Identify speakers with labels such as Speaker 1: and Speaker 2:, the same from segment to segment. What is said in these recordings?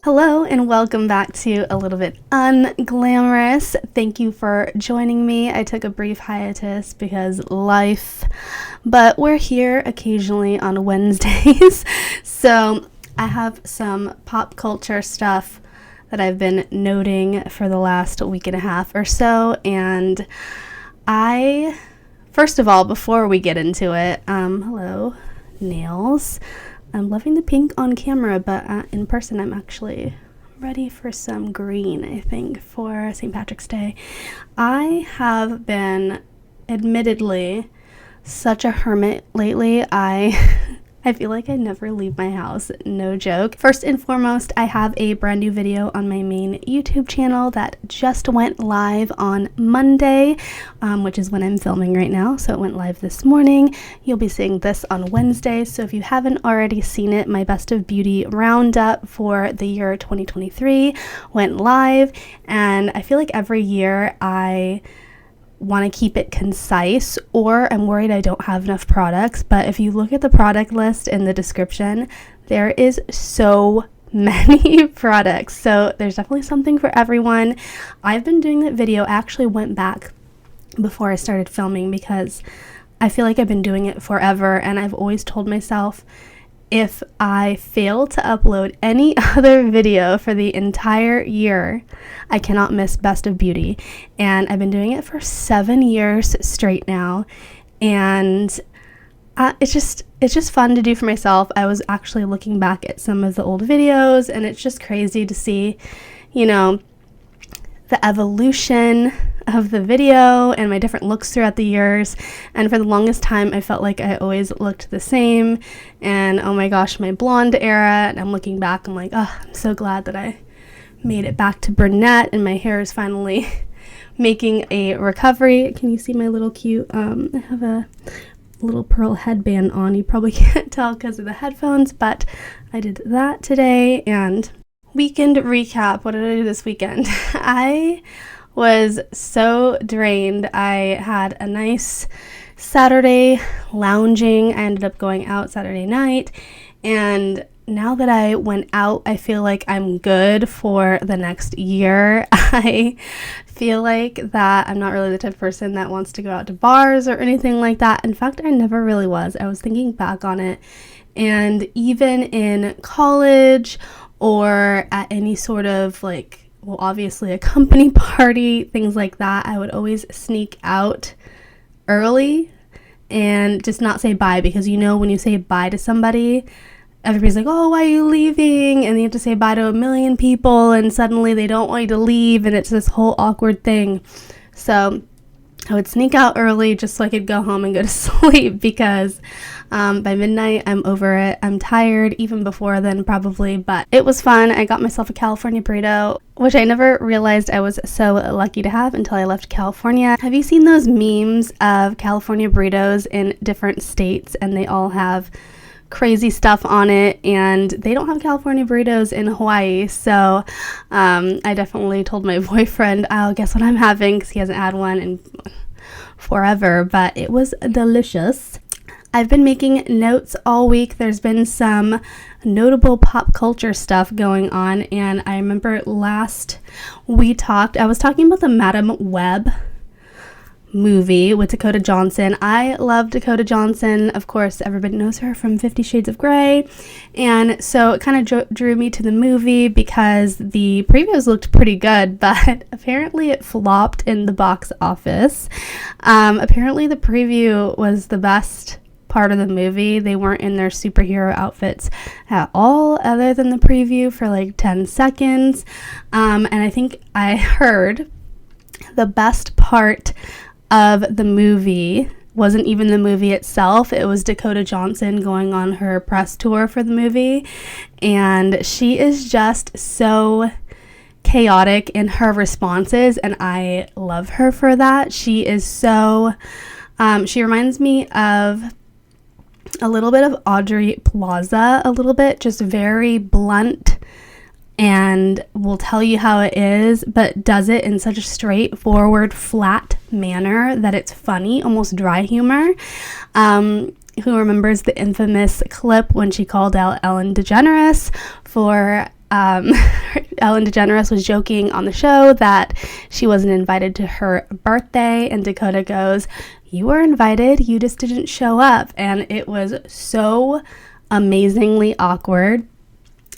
Speaker 1: Hello and welcome back to A Little Bit Unglamorous. Thank you for joining me. I took a brief hiatus because life, but we're here occasionally on Wednesdays. So I have some pop culture stuff that I've been noting for the last week and a half or so. And first of all, before we get into it, hello, nails. I'm loving the pink on camera, but in person I'm actually ready for some green, I think, for St. Patrick's Day. I have been admittedly such a hermit lately. I feel like I never leave my house, no joke. First and foremost, I have a brand new video on my main YouTube channel that just went live on Monday, which is when I'm filming right now. So it went live this morning. You'll be seeing this on Wednesday. So if you haven't already seen it, my Best of Beauty roundup for the year 2023 went live. And I feel like every year I want to keep it concise, or I'm worried I don't have enough products. But if you look at the product list in the description, there is so many products, so there's definitely something for everyone. I've been doing that video. I actually went back before I started filming because I feel like I've been doing it forever, and I've always told myself if I fail to upload any other video for the entire year, I cannot miss Best of Beauty. And I've been doing it for 7 years straight now, and it's just fun to do for myself. I was actually looking back at some of the old videos, and it's just crazy to see, you know, the evolution of the video and my different looks throughout the years. And for the longest time I felt like I always looked the same, and oh my gosh, my blonde era, and I'm looking back, I'm like, oh, I'm so glad that I made it back to brunette and my hair is finally making a recovery. Can you see my little cute I have a little pearl headband on. You probably can't tell because of the headphones, but I did that today. And weekend recap, what did I do this weekend? I was so drained. I had a nice Saturday lounging. I ended up going out Saturday night, and now that I went out, I feel like I'm good for the next year. I feel like that I'm not really the type of person that wants to go out to bars or anything like that. In fact, I never really was. I was thinking back on it, and even in college or at any sort of well, obviously a company party, things like that, I would always sneak out early and just not say bye, because you know when you say bye to somebody, everybody's like, oh, why are you leaving? And you have to say bye to a million people, and suddenly they don't want you to leave, and it's this whole awkward thing. So I would sneak out early just so I could go home and go to sleep, because by midnight I'm over it. I'm tired, even before then probably, but it was fun. I got myself a California burrito, which I never realized I was so lucky to have until I left California. Have you seen those memes of California burritos in different states, and they all have crazy stuff on it, and they don't have California burritos in Hawaii? So I definitely told my boyfriend, oh, guess what I'm having, because he hasn't had one in forever, but it was delicious. I've been making notes all week. There's been some notable pop culture stuff going on, and I remember last I was talking about the Madam Webb movie with Dakota Johnson. I love Dakota Johnson. Of course, everybody knows her from 50 Shades of Grey. And so it kind of drew me to the movie because the previews looked pretty good, but apparently it flopped in the box office. Apparently the preview was the best part of the movie. They weren't in their superhero outfits at all, other than the preview for like 10 seconds. And I think I heard the best part of the movie wasn't even the movie itself. It was Dakota Johnson going on her press tour for the movie, and she is just so chaotic in her responses, and I love her for that. She is so she reminds me of a little bit of Audrey Plaza, a little bit, just very blunt and will tell you how it is, but does it in such a straightforward, flat manner that it's funny, almost dry humor. who remembers the infamous clip when she called out Ellen DeGeneres for Ellen DeGeneres was joking on the show that she wasn't invited to her birthday, and Dakota goes, "You were invited, you just didn't show up." And it was so amazingly awkward.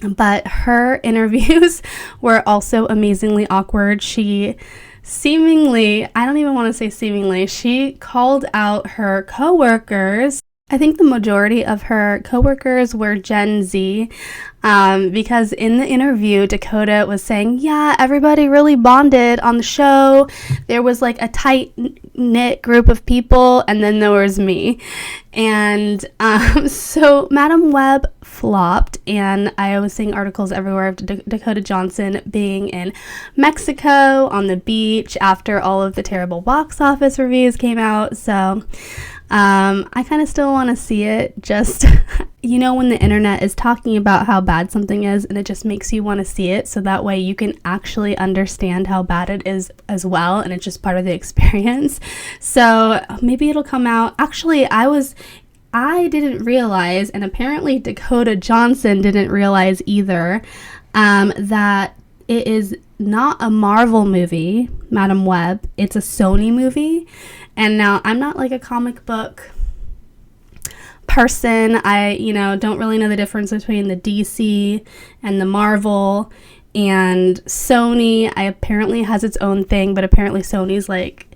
Speaker 1: But her interviews were also amazingly awkward. She seemingly, I don't even want to say seemingly, she called out her coworkers. I think the majority of her coworkers were Gen Z, because in the interview, Dakota was saying, yeah, everybody really bonded on the show. There was like a tight-knit group of people, and then there was me. And so Madam Webb flopped, and I was seeing articles everywhere of Dakota Johnson being in Mexico on the beach after all of the terrible box office reviews came out. So I kind of still want to see it. Just, you know, when the internet is talking about how bad something is, and it just makes you want to see it, so that way you can actually understand how bad it is as well, and it's just part of the experience. So maybe it'll come out. Actually, I didn't realize, and apparently Dakota Johnson didn't realize either, that it is not a Marvel movie, Madam Webb. It's a Sony movie. And now I'm not like a comic book person. I, don't really know the difference between the DC and the Marvel. And Sony, apparently has its own thing, but apparently Sony's like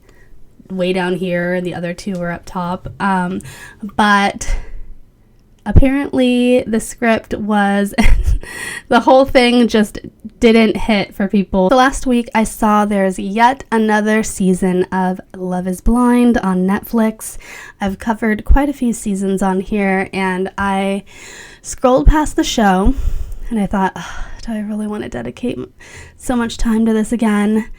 Speaker 1: way down here and the other two are up top. But apparently the script was the whole thing just didn't hit for people. So last week I saw there's yet another season of Love is Blind on Netflix. I've covered quite a few seasons on here, and I scrolled past the show and I thought, do I really want to dedicate so much time to this again?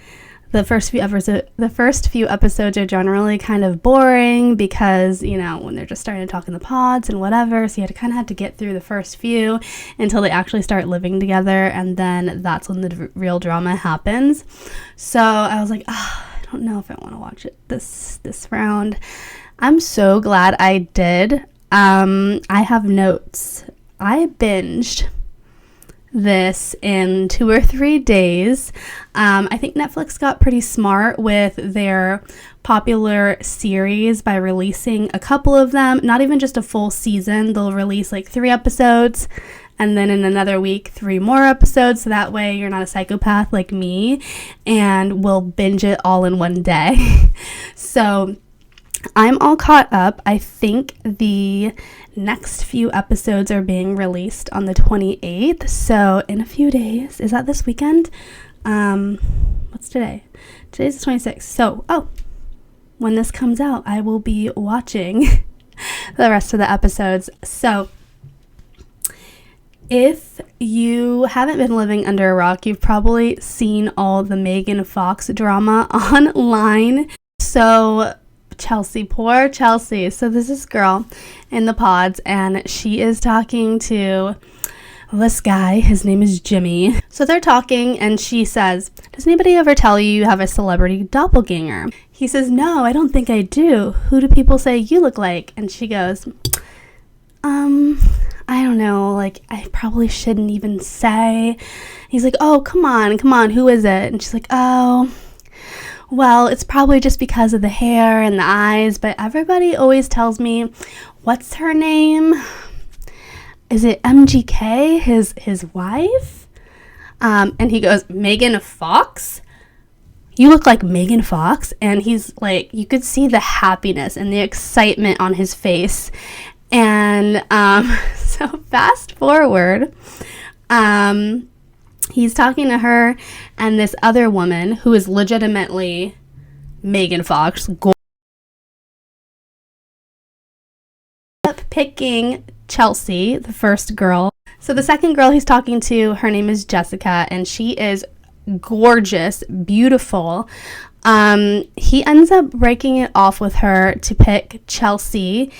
Speaker 1: The first few episodes are generally kind of boring because, when they're just starting to talk in the pods and whatever, so you have to get through the first few until they actually start living together, and then that's when the real drama happens. So I was like, I don't know if I want to watch it this round. I'm so glad I did. I have notes. I binged this in 2 or 3 days. I think Netflix got pretty smart with their popular series by releasing a couple of them, not even just a full season. They'll release like 3 episodes and then in another week 3 more episodes, so that way you're not a psychopath like me and will binge it all in one day. So I'm all caught up. I think the next few episodes are being released on the 28th. So in a few days, is that this weekend? What's today? Today's the 26th. So, when this comes out, I will be watching the rest of the episodes. So if you haven't been living under a rock, you've probably seen all the Megan Fox drama online. So Chelsea, poor Chelsea. So there's this girl in the pods, and she is talking to this guy. His name is Jimmy. So they're talking, and she says, does anybody ever tell you you have a celebrity doppelganger? He says, no, I don't think I do. Who do people say you look like? And she goes, I don't know, like, I probably shouldn't even say. He's like, oh, come on, who is it? And she's like, oh, well, it's probably just because of the hair and the eyes, but everybody always tells me, what's her name? Is it MGK, his wife? And he goes, Megan Fox? You look like Megan Fox? And he's like, you could see the happiness and the excitement on his face. And so fast forward, he's talking to her and this other woman who is legitimately Megan Fox, picking Chelsea, the first girl. So the second girl he's talking to, her name is Jessica, and she is gorgeous, beautiful. He ends up breaking it off with her to pick Chelsea,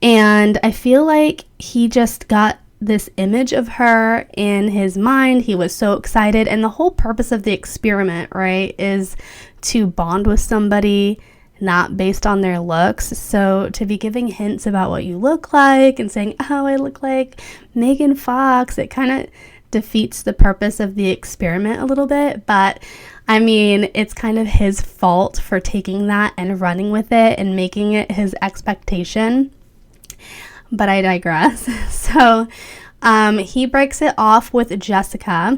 Speaker 1: and I feel like he just got this image of her in his mind. He was so excited, and the whole purpose of the experiment, right, is to bond with somebody not based on their looks. So to be giving hints about what you look like and saying, oh, I look like Megan Fox, it kind of defeats the purpose of the experiment a little bit. But I mean, it's kind of his fault for taking that and running with it and making it his expectation. But I digress. So he breaks it off with Jessica,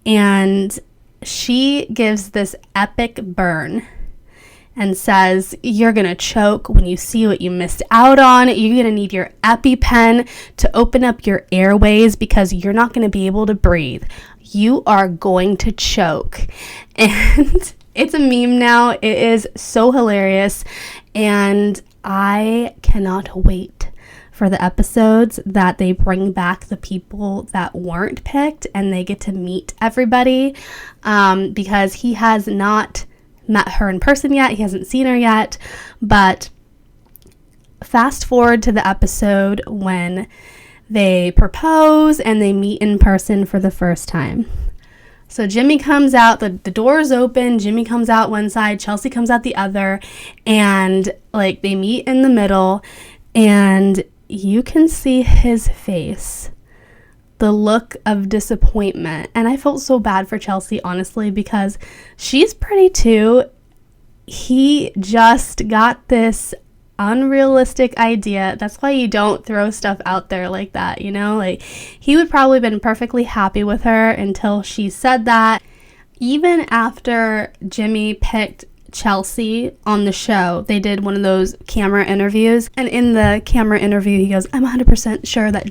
Speaker 1: and she gives this epic burn and says, you're going to choke when you see what you missed out on. You're going to need your EpiPen to open up your airways because you're not going to be able to breathe. You are going to choke. And it's a meme now. It is so hilarious. And I cannot wait for the episodes that they bring back the people that weren't picked and they get to meet everybody, because he has not met her in person yet. He hasn't seen her yet. But fast forward to the episode when they propose and they meet in person for the first time. So Jimmy comes out, the door's open, Jimmy comes out one side, Chelsea comes out the other, and like they meet in the middle, and you can see his face, the look of disappointment. And I felt so bad for Chelsea, honestly, because she's pretty too. He just got this unrealistic idea. That's why you don't throw stuff out there like that, you know? Like, he would probably been perfectly happy with her until she said that. Even after Jimmy picked Chelsea on the show, they did one of those camera interviews, and in the camera interview he goes, I'm 100% sure that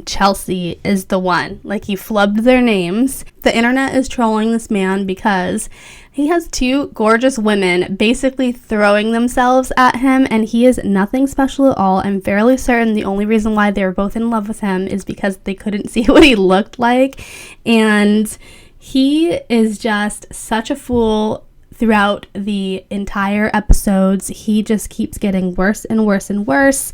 Speaker 1: Chelsea is the one. Like, he flubbed their names. The internet is trolling this man because he has two gorgeous women basically throwing themselves at him, and he is nothing special at all. I'm fairly certain the only reason why they were both in love with him is because they couldn't see what he looked like, and he is just such a fool throughout the entire episodes. He just keeps getting worse and worse and worse.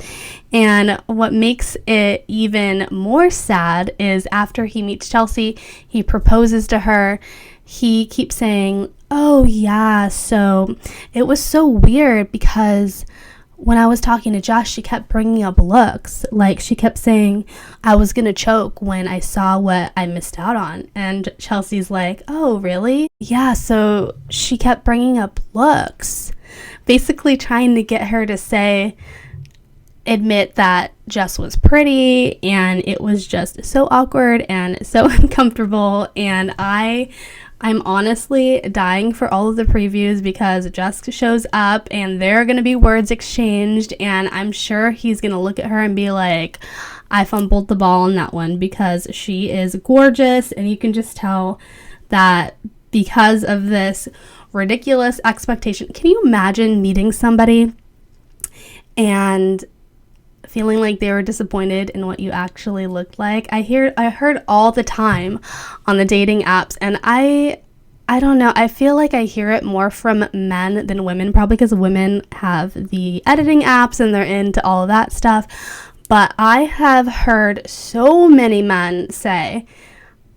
Speaker 1: And what makes it even more sad is after he meets Chelsea, he proposes to her. He keeps saying, oh yeah, so it was so weird because when I was talking to Josh, she kept bringing up looks. Like, she kept saying I was going to choke when I saw what I missed out on. And Chelsea's like, oh, really? Yeah, so she kept bringing up looks. Basically trying to get her to admit that Jess was pretty, and it was just so awkward and so uncomfortable. And I'm honestly dying for all of the previews because Jessica shows up and there are going to be words exchanged, and I'm sure he's going to look at her and be like, I fumbled the ball on that one, because she is gorgeous, and you can just tell that because of this ridiculous expectation. Can you imagine meeting somebody and feeling like they were disappointed in what you actually looked like? I heard all the time on the dating apps, and I don't know, I feel like I hear it more from men than women, probably because women have the editing apps and they're into all of that stuff. But I have heard so many men say,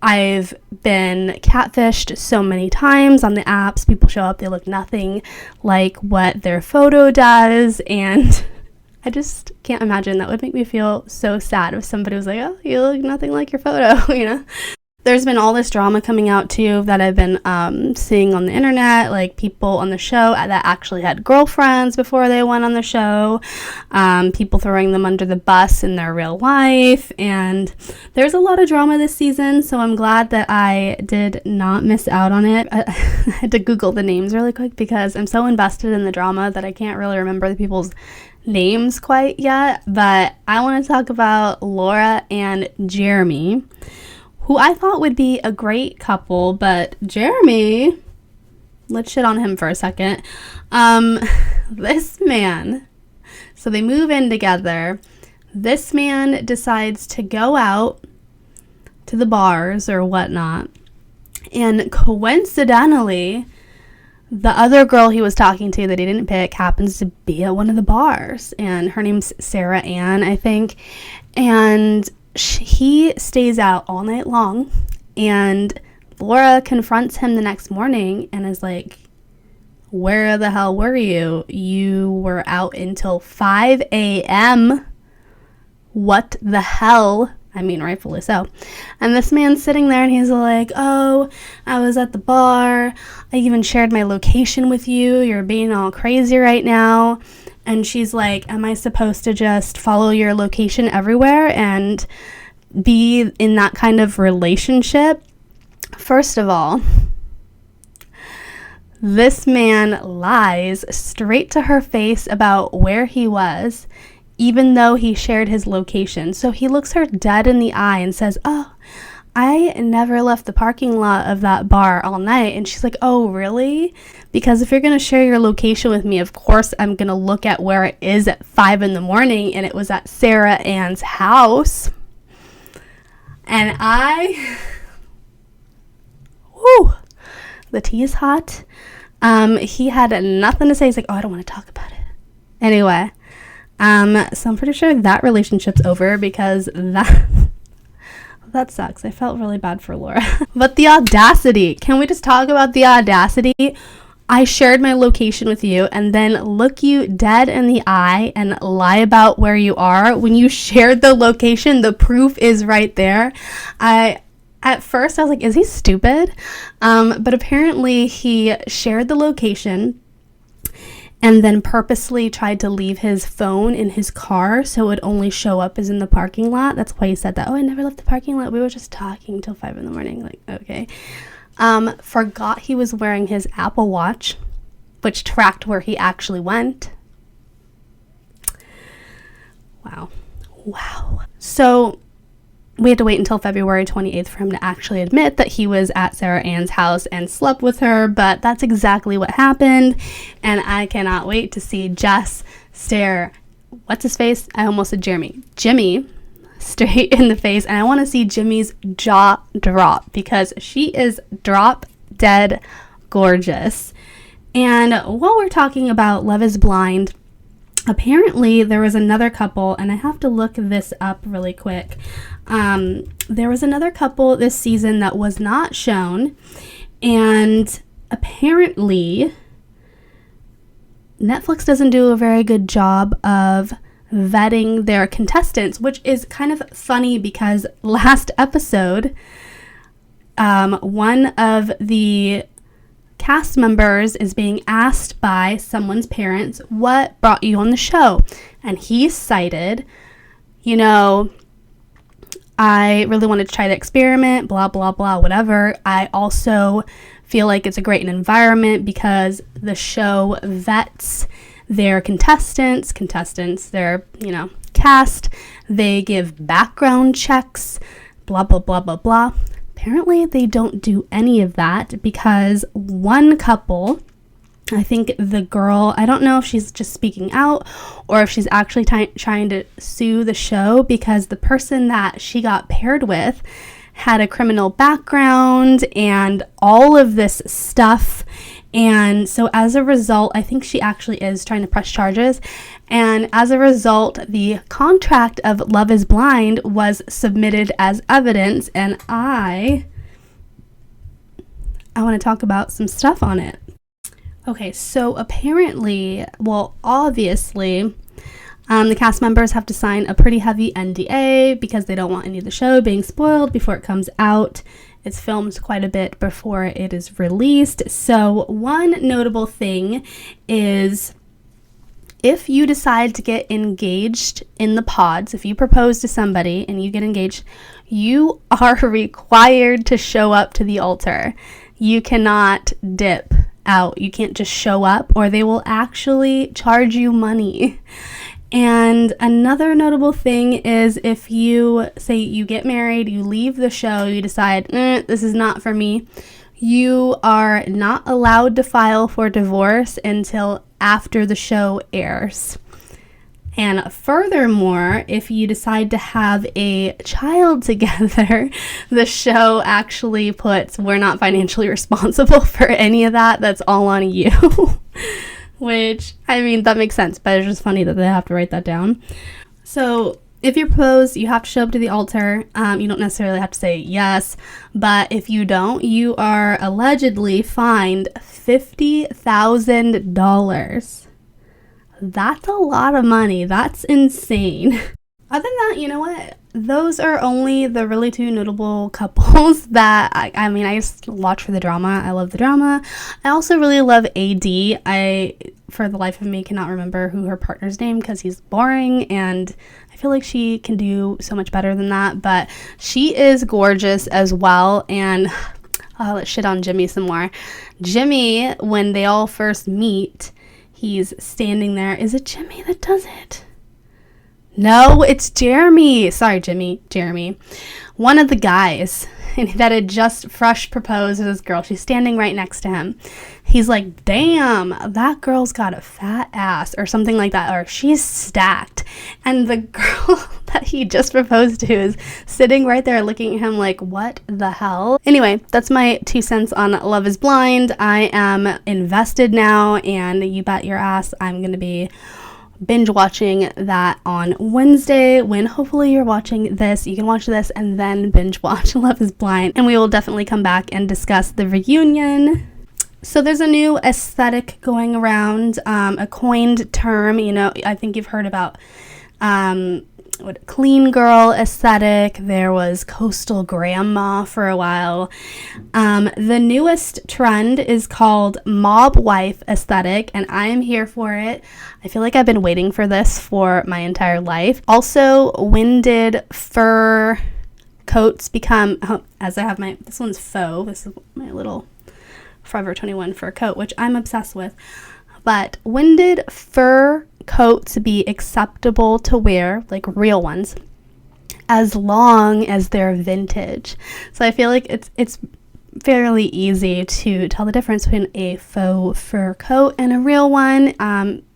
Speaker 1: I've been catfished so many times on the apps. People show up, they look nothing like what their photo does, and I just can't imagine. That would make me feel so sad if somebody was like, oh, you look nothing like your photo, you know? There's been all this drama coming out, too, that I've been seeing on the internet, like people on the show that actually had girlfriends before they went on the show, people throwing them under the bus in their real life, and there's a lot of drama this season, so I'm glad that I did not miss out on it. I had to Google the names really quick because I'm so invested in the drama that I can't really remember the people's names quite yet, but I want to talk about Laura and Jeremy, who I thought would be a great couple, but Jeremy, let's shit on him for a second. This man, so they move in together. This man decides to go out to the bars or whatnot, and coincidentally, the other girl he was talking to that he didn't pick happens to be at one of the bars, and her name's Sarah Ann, I think, and he stays out all night long, and Laura confronts him the next morning and is like, Where the hell were you? You were out until 5 a.m. What the hell? I mean, rightfully so. And this man's sitting there and he's like, oh, I was at the bar. I even shared my location with you. You're being all crazy right now. And she's like, am I supposed to just follow your location everywhere and be in that kind of relationship? First of all, this man lies straight to her face about where he was, even though he shared his location. So he looks her dead in the eye and says, oh, I never left the parking lot of that bar all night. And she's like, oh, really? Because if you're going to share your location with me, of course, I'm going to look at where it is at 5 a.m. and it was at Sarah Ann's house. And whoo, the tea is hot. He had nothing to say. He's like, oh, I don't want to talk about it. Anyway, so I'm pretty sure that relationship's over because that sucks. I felt really bad for Laura. But the audacity. Can we just talk about the audacity? I shared my location with you and then look you dead in the eye and lie about where you are. When you shared the location, the proof is right there. At first, I was like, is he stupid? But apparently he shared the location and then purposely tried to leave his phone in his car so it would only show up as in the parking lot. That's why he said that. Oh, I never left the parking lot. We were just talking till 5 a.m. Like, okay. Forgot he was wearing his Apple Watch, which tracked where he actually went. Wow. So we had to wait until February 28th for him to actually admit that he was at Sarah Ann's house and slept with her, but that's exactly what happened, and I cannot wait to see Jess stare, what's his face? I almost said Jimmy, straight in the face, and I want to see Jimmy's jaw drop because she is drop dead gorgeous. And while we're talking about Love is Blind, apparently there was another couple, and I have to look this up really quick. There was another couple this season that was not shown, and apparently Netflix doesn't do a very good job of vetting their contestants, which is kind of funny because last episode, one of the cast members is being asked by someone's parents, what brought you on the show? And he cited, I really wanted to try the experiment, blah, blah, blah, whatever. I also feel like it's a great environment because the show vets their contestants, their, cast. They give background checks, blah, blah, blah, blah, blah. Apparently, they don't do any of that because one couple, I think the girl, I don't know if she's just speaking out or if she's actually trying to sue the show because the person that she got paired with had a criminal background and all of this stuff. And so as a result, I think she actually is trying to press charges. And as a result, the contract of Love is Blind was submitted as evidence. And I want to talk about some stuff on it. Okay, so apparently, obviously, the cast members have to sign a pretty heavy NDA because they don't want any of the show being spoiled before it comes out. It's filmed quite a bit before it is released. So one notable thing is if you decide to get engaged in the pods, if you propose to somebody and you get engaged, you are required to show up to the altar. You cannot dip out. You can't just show up or they will actually charge you money. And another notable thing is if you say you get married, you leave the show, you decide, this is not for me, you are not allowed to file for divorce until after the show airs. And furthermore, if you decide to have a child together, the show actually puts, we're not financially responsible for any of that. That's all on you. Which, I mean, that makes sense, but it's just funny that they have to write that down. So if you propose, you have to show up to the altar. You don't necessarily have to say yes, but if you don't, you are allegedly fined $50,000. That's a lot of money. That's insane. Other than that, you know what? Those are only the really two notable couples that I mean, I just watch for the drama. I love the drama. I also really love AD. I, for the life of me, cannot remember who her partner's name because he's boring, and I feel like she can do so much better than that. But she is gorgeous as well. And let's shit on Jimmy some more. Jimmy, when they all first meet, he's standing there. Is it Jimmy that does it? No, it's Jeremy. Sorry, Jeremy. One of the guys that had just fresh proposed to this girl. She's standing right next to him. He's like, damn, that girl's got a fat ass or something like that. Or she's stacked. And the girl that he just proposed to is sitting right there looking at him like, what the hell? Anyway, that's my 2 cents on Love is Blind. I am invested now, and you bet your ass I'm going to be binge watching that on Wednesday. When hopefully you're watching this, you can watch this and then binge watch Love is Blind, and we will definitely come back and discuss the reunion. So there's a new aesthetic going around, a coined term. You know, I think you've heard about clean girl aesthetic. There was coastal grandma for a while. The newest trend is called mob wife aesthetic, and I am here for it. I feel like I've been waiting for this for my entire life. Also, when did fur coats become, as I have this one's faux, this is my little Forever 21 fur coat, which I'm obsessed with. But when did fur coats be acceptable to wear, like real ones, as long as they're vintage? So I feel like it's fairly easy to tell the difference between a faux fur coat and a real one.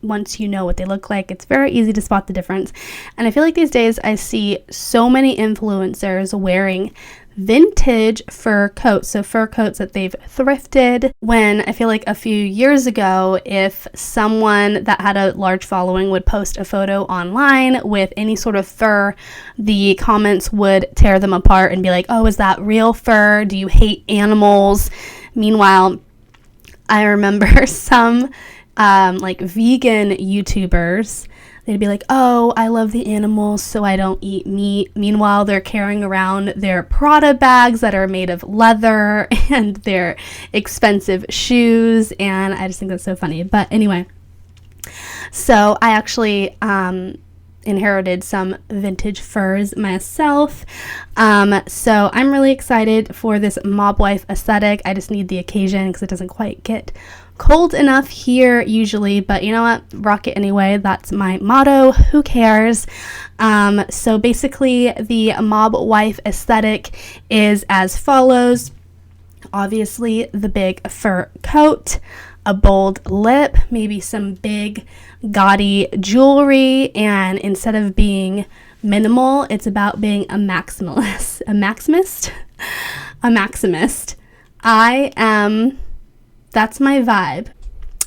Speaker 1: Once you know what they look like, it's very easy to spot the difference. And I feel like these days I see so many influencers wearing vintage fur coats, so fur coats that they've thrifted, when I feel like a few years ago, if someone that had a large following would post a photo online with any sort of fur, the comments would tear them apart and be like, oh, is that real fur? Do you hate animals? Meanwhile, I remember some like vegan YouTubers, they'd be like, oh, I love the animals, so I don't eat meat. Meanwhile, they're carrying around their Prada bags that are made of leather and their expensive shoes, and I just think that's so funny. But anyway, so I actually inherited some vintage furs myself. So I'm really excited for this mob wife aesthetic. I just need the occasion because it doesn't quite get cold enough here usually, but you know what, rock it anyway. That's my motto. Who cares? So basically the mob wife aesthetic is as follows. Obviously the big fur coat, a bold lip, maybe some big gaudy jewelry, and instead of being minimal, it's about being a maximalist. A maximist? A maximist. That's my vibe.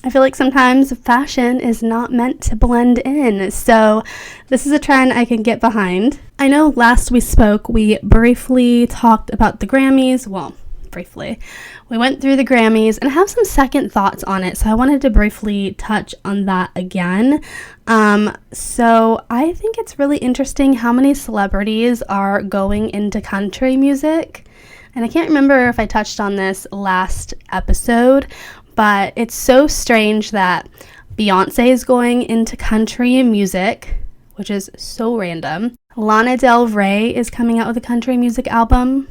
Speaker 1: I feel like sometimes fashion is not meant to blend in, so this is a trend I can get behind. I know last we spoke, we briefly talked about the Grammys. Well, briefly. We went through the Grammys and have some second thoughts on it, so I wanted to briefly touch on that again. So I think it's really interesting how many celebrities are going into country music. And I can't remember if I touched on this last episode, but it's so strange that Beyonce is going into country music, which is so random. Lana Del Rey is coming out with a country music album.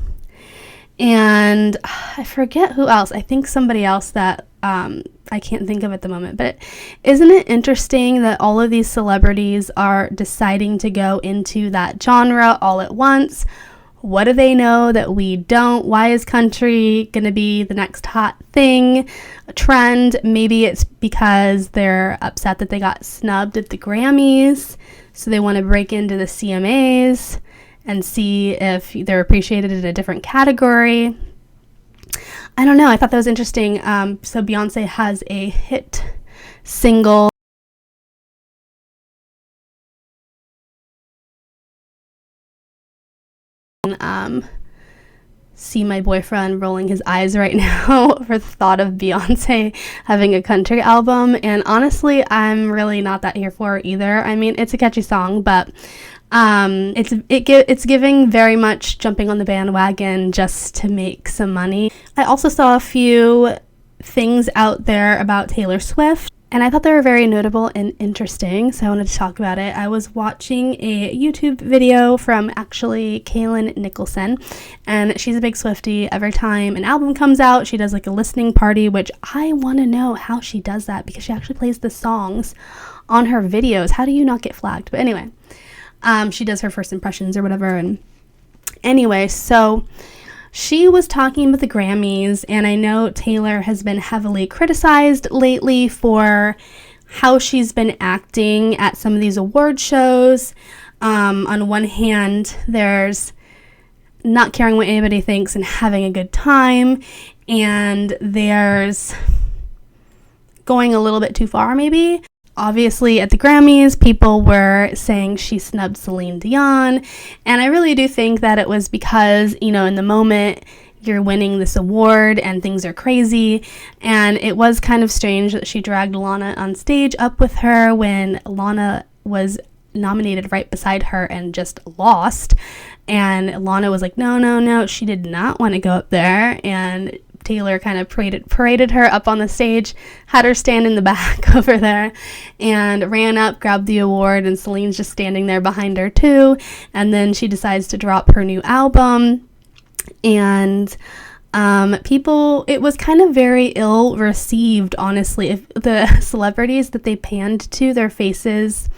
Speaker 1: And I forget who else. I think somebody else that I can't think of at the moment. But isn't it interesting that all of these celebrities are deciding to go into that genre all at once? What do they know that we don't? Why is country going to be the next hot thing, a trend? Maybe it's because they're upset that they got snubbed at the Grammys, so they want to break into the CMAs and see if they're appreciated in a different category. I don't know. I thought that was interesting. So Beyonce has a hit single See my boyfriend rolling his eyes right now for the thought of Beyonce having a country album, and honestly, I'm really not that here for it either. I mean, it's a catchy song, but it's giving very much jumping on the bandwagon just to make some money. I also saw a few things out there about Taylor Swift, and I thought they were very notable and interesting, so I wanted to talk about it. I was watching a YouTube video from actually Kaylin Nicholson, and she's a big Swiftie. Every time an album comes out, she does like a listening party, which I want to know how she does that, because she actually plays the songs on her videos. How do you not get flagged? But anyway, she does her first impressions or whatever, and anyway, so she was talking about the Grammys, and I know Taylor has been heavily criticized lately for how she's been acting at some of these award shows. On one hand, there's not caring what anybody thinks and having a good time, and there's going a little bit too far, maybe. Obviously, at the Grammys, people were saying she snubbed Celine Dion, and I really do think that it was because, you know, in the moment, you're winning this award and things are crazy, and it was kind of strange that she dragged Lana on stage up with her when Lana was nominated right beside her and just lost, and Lana was like, no, she did not want to go up there, and Taylor kind of paraded her up on the stage, had her stand in the back over there, and ran up, grabbed the award, and Celine's just standing there behind her too. And then she decides to drop her new album, and it was kind of very ill received, honestly. If the celebrities that they panned to, their faces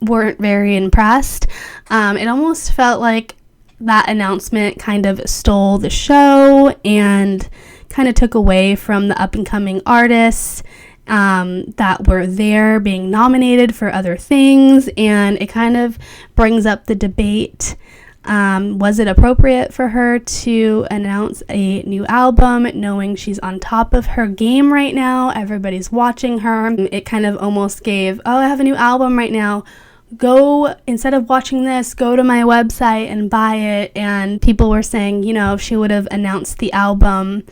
Speaker 1: weren't very impressed. It almost felt like that announcement kind of stole the show and kind of took away from the up-and-coming artists that were there being nominated for other things, and it kind of brings up the debate. Was it appropriate for her to announce a new album knowing she's on top of her game right now? Everybody's watching her. It kind of almost gave, I have a new album right now. Go, instead of watching this, go to my website and buy it. And people were saying, you know, if she would have announced the album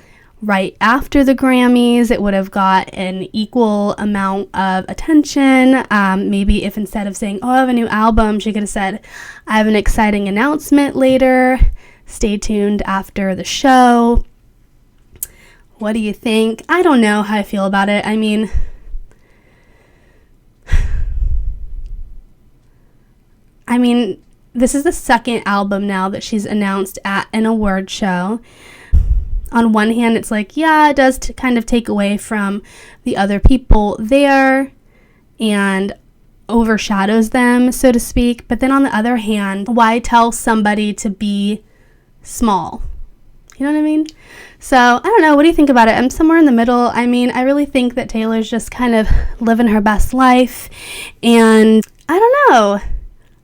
Speaker 1: right after the Grammys, it would have got an equal amount of attention. Maybe if instead of saying, I have a new album, she could have said, I have an exciting announcement later. Stay tuned after the show. What do you think? I don't know how I feel about it. I mean, this is the second album now that she's announced at an award show. On one hand, it's like, yeah, it does kind of take away from the other people there and overshadows them, so to speak. But then on the other hand, why tell somebody to be small? You know what I mean? So, I don't know. What do you think about it? I'm somewhere in the middle. I mean, I really think that Taylor's just kind of living her best life. And I don't know.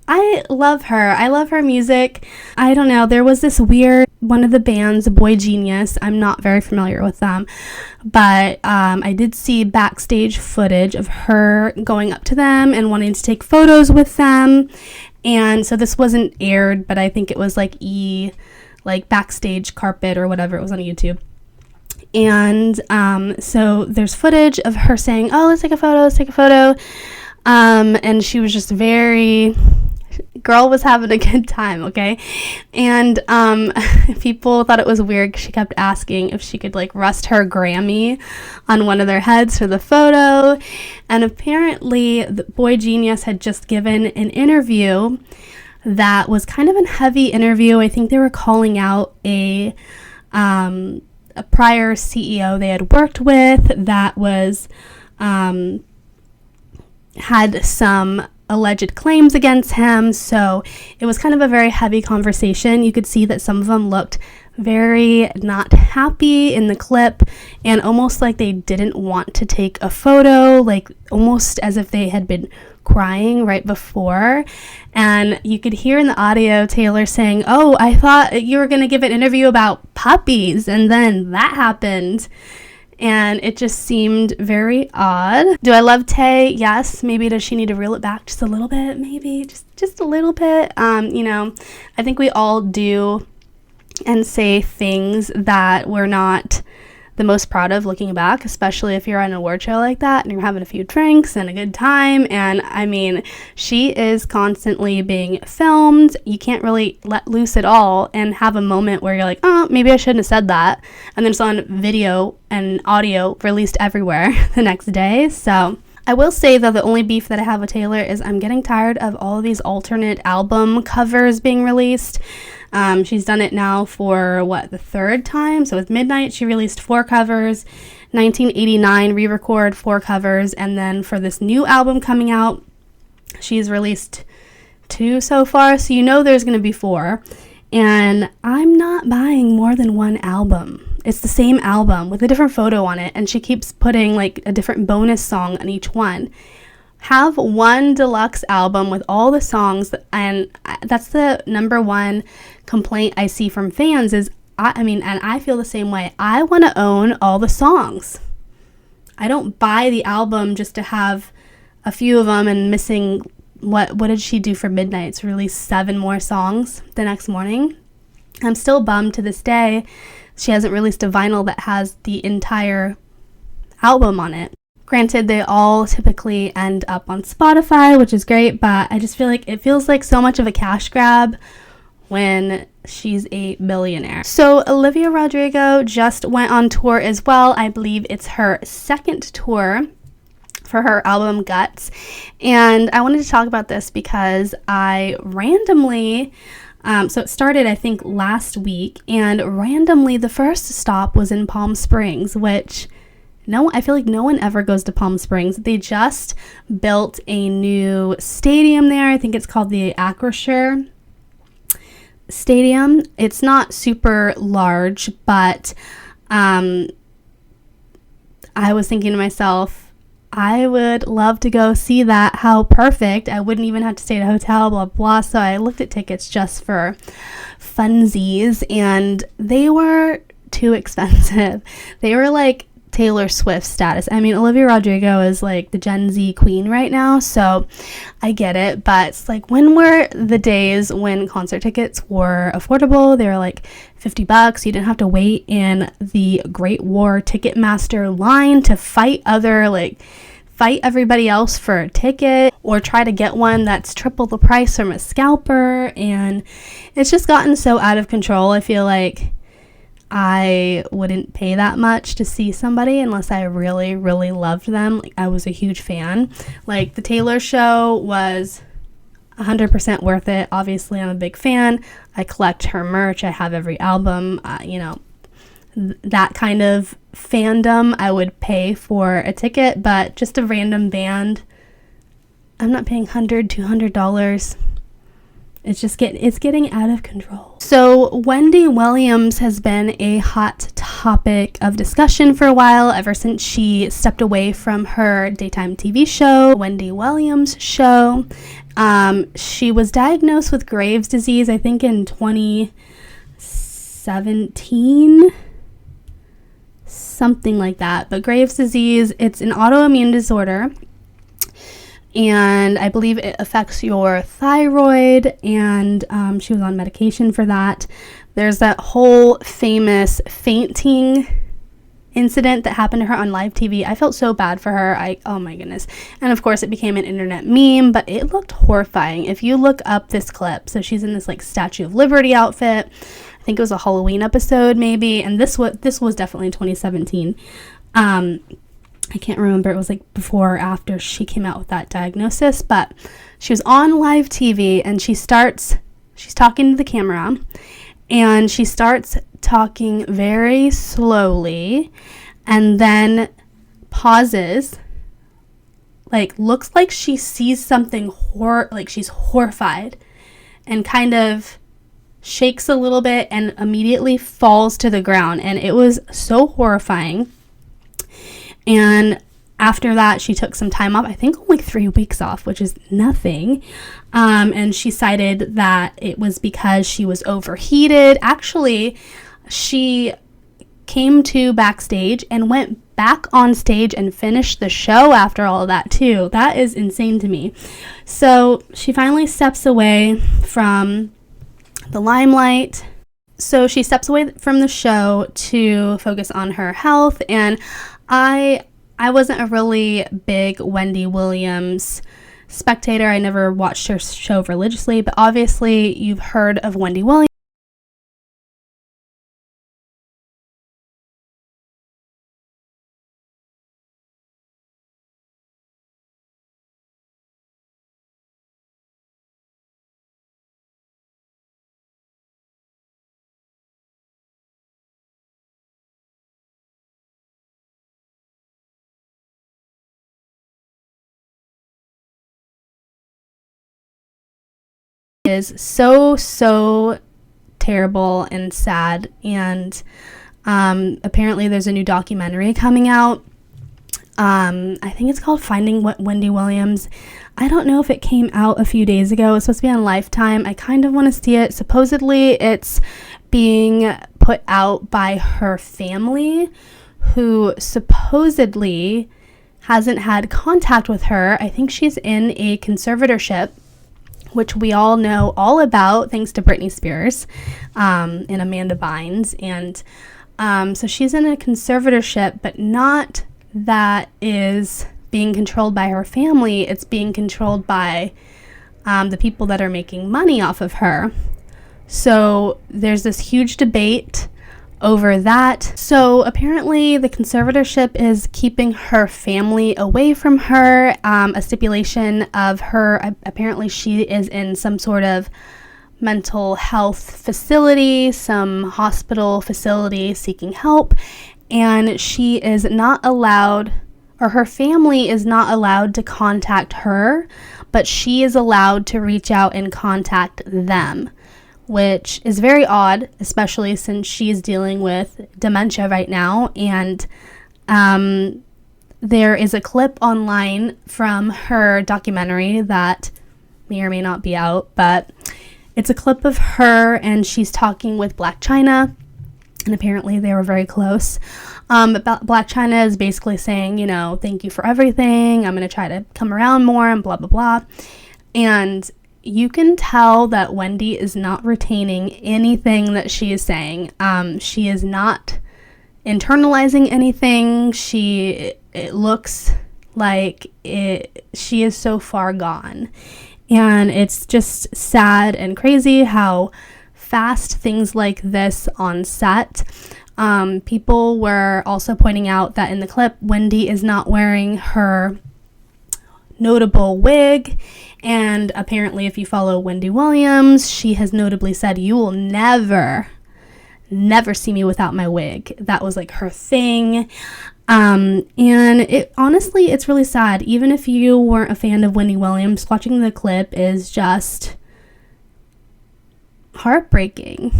Speaker 1: I love her. I love her music. I don't know. There was this weird, one of the bands, Boy Genius. I'm not very familiar with them, but I did see backstage footage of her going up to them and wanting to take photos with them. And so this wasn't aired, but I think it was like backstage carpet or whatever. It was on YouTube. And so there's footage of her saying, let's take a photo. And she was just girl was having a good time, okay? And people thought it was weird because she kept asking if she could rest her Grammy on one of their heads for the photo. And apparently the Boy Genius had just given an interview that was kind of a heavy interview. I think they were calling out a prior CEO they had worked with that was had some alleged claims against him. So it was kind of a very heavy conversation. You could see that some of them looked very not happy in the clip and almost like they didn't want to take a photo, almost as if they had been crying right before. And you could hear in the audio Taylor saying, I thought you were going to give an interview about puppies, and then that happened. and it just seemed very odd. Do I love Tay? Yes. Maybe does she need to reel it back just a little bit? Maybe just a little bit. You know, I think we all do and say things that we're not the most proud of looking back, especially if you're on an award show like that and you're having a few drinks and a good time. And I mean, she is constantly being filmed. You can't really let loose at all and have a moment where you're like, oh, maybe I shouldn't have said that. And then it's on video and audio released everywhere the next day. So I will say, though, the only beef that I have with Taylor is I'm getting tired of all of these alternate album covers being released. She's done it now for, the third time? So with Midnight, she released 4 covers. 1989, re-record 4 covers. And then for this new album coming out, she's released 2 so far. So you know there's going to be 4. And I'm not buying more than 1 album. It's the same album with a different photo on it. And she keeps putting, like, a different bonus song on each one. Have 1 deluxe album with all the songs, and that's the number one complaint I see from fans is, and I feel the same way. I want to own all the songs. I don't buy the album just to have a few of them and missing, what did she do for Midnight? It's released 7 more songs the next morning. I'm still bummed to this day she hasn't released a vinyl that has the entire album on it. Granted, they all typically end up on Spotify, which is great, but I just feel like it feels like so much of a cash grab when she's a billionaire. So Olivia Rodrigo just went on tour as well. I believe it's her 2nd tour for her album Guts. And I wanted to talk about this because I randomly, so it started, I think, last week, and randomly the first stop was in Palm Springs, which I feel like no one ever goes to Palm Springs. They just built a new stadium there. I think it's called the Acrisure Stadium. It's not super large, but I was thinking to myself, I would love to go see that. How perfect. I wouldn't even have to stay at a hotel, blah, blah. So I looked at tickets just for funsies, and they were too expensive. They were like Taylor Swift status. I mean, Olivia Rodrigo is like the Gen Z queen right now, so I get it, but it's like, when were the days when concert tickets were affordable? They were like $50. You didn't have to wait in the Great War Ticketmaster line to fight everybody else for a ticket, or try to get one that's triple the price from a scalper. And it's just gotten so out of control. I feel like I wouldn't pay that much to see somebody unless I really, really loved them. Like, I was a huge fan. Like, the Taylor show was 100% worth it. Obviously, I'm a big fan. I collect her merch. I have every album. That kind of fandom, I would pay for a ticket, but just a random band, I'm not paying $100, $200. It's getting out of control. So Wendy Williams has been a hot topic of discussion for a while, ever since she stepped away from her daytime TV show, Wendy Williams Show. She was diagnosed with Graves' disease, I think in 2017, something like that. But Graves' disease, it's an autoimmune disorder, and I believe it affects your thyroid, and she was on medication for that. There's that whole famous fainting incident that happened to her on live TV. I felt so bad for her. Oh my goodness. And of course it became an internet meme, but it looked horrifying. If you look up this clip, so she's in this like Statue of Liberty outfit. I think it was a Halloween episode maybe, and this was definitely in 2017. I can't remember, it was like before or after she came out with that diagnosis, but she was on live TV, and she's talking to the camera, and she starts talking very slowly, and then pauses, like looks like she sees something like she's horrified, and kind of shakes a little bit and immediately falls to the ground. And it was so horrifying. And after that, she took some time off, I think only 3 weeks off, which is nothing. And she cited that it was because she was overheated. Actually, she came to backstage and went back on stage and finish the show after all of that too. That is insane to me. So she finally steps away from the limelight. So she steps away from the show to focus on her health. And I wasn't a really big Wendy Williams spectator. I never watched her show religiously, but obviously you've heard of Wendy Williams. Is so terrible and sad, and apparently there's a new documentary coming out. I think it's called Finding Wendy Williams. I don't know if it came out a few days ago. It's supposed to be on Lifetime. I kind of want to see it. Supposedly it's being put out by her family, who supposedly hasn't had contact with her. I think she's in a conservatorship, which we all know all about thanks to Britney Spears and Amanda Bynes. And so she's in a conservatorship, but not that is being controlled by her family. It's being controlled by the people that are making money off of her. So there's this huge debate over that. So apparently the conservatorship is keeping her family away from her. A stipulation of her, apparently she is in some sort of mental health facility, some hospital facility seeking help, and she is not allowed, or her family is not allowed to contact her, but she is allowed to reach out and contact them, which is very odd, especially since she's dealing with dementia right now. And there is a clip online from her documentary that may or may not be out, but it's a clip of her and she's talking with Black China, and apparently they were very close. But Black China is basically saying, you know, thank you for everything, I'm going to try to come around more and blah, blah, blah. And you can tell that Wendy is not retaining anything that she is saying. She is not internalizing anything. It looks like she is so far gone. And it's just sad and crazy how fast things like this on set. People were also pointing out that in the clip, Wendy is not wearing her notable wig, and apparently if you follow Wendy Williams, she has notably said, you will never see me without my wig. That was like her thing. And it honestly, it's really sad. Even if you weren't a fan of Wendy Williams, watching the clip is just heartbreaking.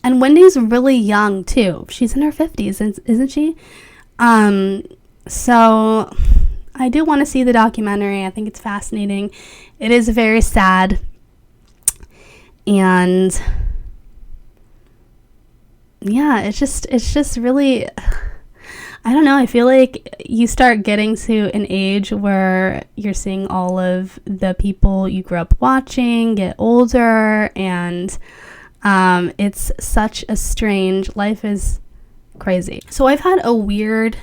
Speaker 1: And Wendy's really young too. She's in her 50s, isn't she? So I do want to see the documentary. I think it's fascinating. It is very sad. And yeah, it's just really, I don't know. I feel like you start getting to an age where you're seeing all of the people you grew up watching get older, and it's such a strange, life is crazy. So I've had a weird,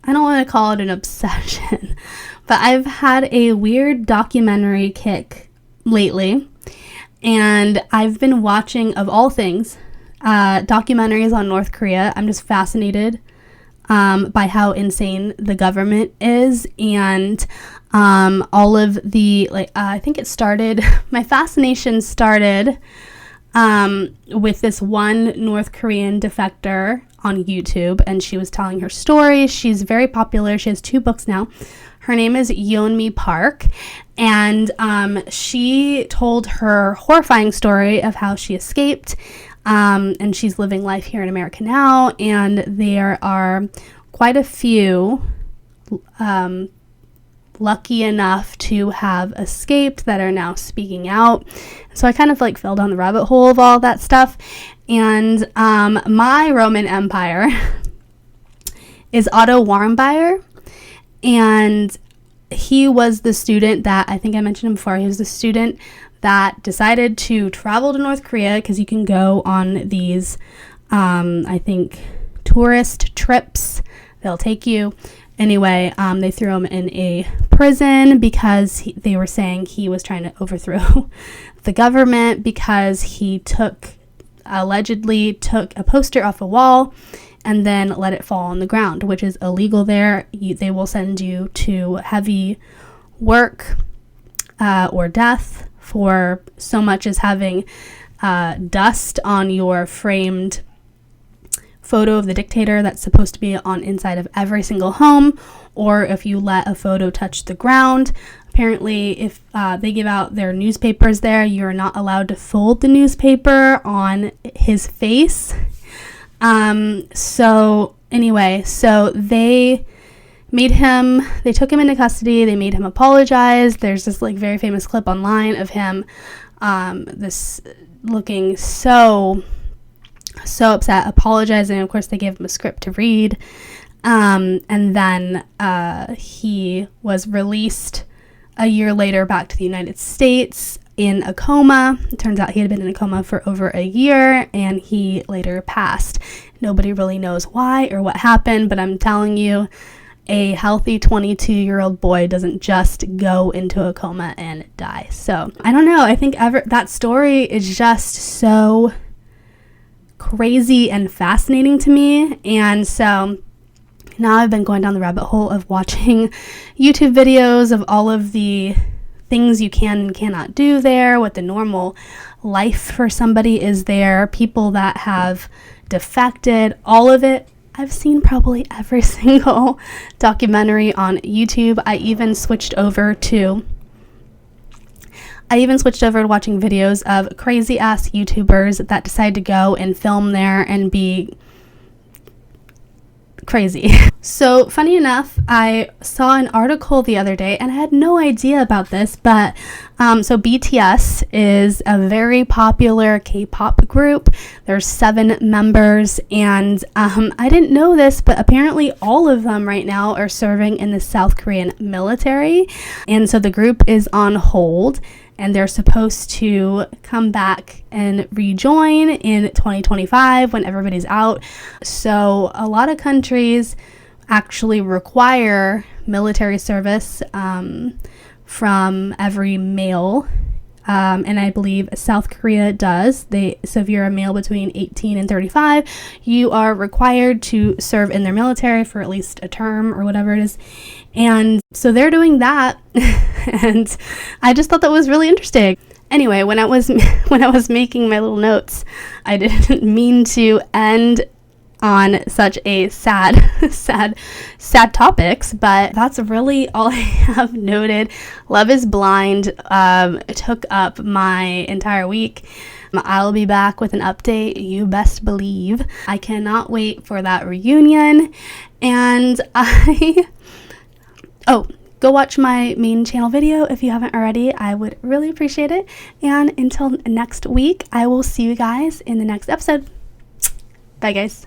Speaker 1: I don't want to call it an obsession, but I've had a weird documentary kick lately, and I've been watching, of all things, documentaries on North Korea. I'm just fascinated by how insane the government is, and all of the, I think it started, my fascination started with this one North Korean defector on YouTube, and she was telling her story. She's very popular. She has 2 books now. Her name is Yeonmi Park, and she told her horrifying story of how she escaped, and she's living life here in America now, and there are quite a few lucky enough to have escaped that are now speaking out. So I kind of fell down the rabbit hole of all that stuff, and my Roman Empire is Otto Warmbier, and he was the student that, I think I mentioned him before, he was the student that decided to travel to North Korea, because you can go on these, I think, tourist trips. They'll take you. Anyway, they threw him in a prison because they were saying he was trying to overthrow the government, because he allegedly took a poster off a wall and then let it fall on the ground, which is illegal there. They will send you to heavy work or death for so much as having dust on your framed photo of the dictator that's supposed to be on inside of every single home, or if you let a photo touch the ground. Apparently, if they give out their newspapers there, you're not allowed to fold the newspaper on his face. So they took him into custody. They made him apologize. There's this like very famous clip online of him, this looking so upset, apologizing. Of course, they gave him a script to read. And then he was released a year later back to the United States in a coma. It turns out he had been in a coma for over a year, and he later passed. Nobody really knows why or what happened, but I'm telling you, a healthy 22-year-old boy doesn't just go into a coma and die. So I don't know. I think that story is just so crazy and fascinating to me. And so now I've been going down the rabbit hole of watching YouTube videos of all of the things you can and cannot do there, what the normal life for somebody is there, people that have defected, all of it. I've seen probably every single documentary on YouTube. I even switched over to watching videos of crazy ass YouTubers that decide to go and film there and be crazy. So funny enough, I saw an article the other day, and I had no idea about this, but so BTS is a very popular K-pop group. There's 7 members, and I didn't know this, but apparently all of them right now are serving in the South Korean military, and so the group is on hold, and they're supposed to come back and rejoin in 2025 when everybody's out. So a lot of countries actually require military service from every male, and I believe South Korea does. So if you're a male between 18 and 35, you are required to serve in their military for at least a term or whatever it is. And so they're doing that, and I just thought that was really interesting. Anyway, when I was making my little notes, I didn't mean to end on such a sad topics, but that's really all I have noted. Love is Blind took up my entire week. I'll be back with an update, you best believe. I cannot wait for that reunion, and go watch my main channel video if you haven't already. I would really appreciate it. And until next week, I will see you guys in the next episode. Bye, guys.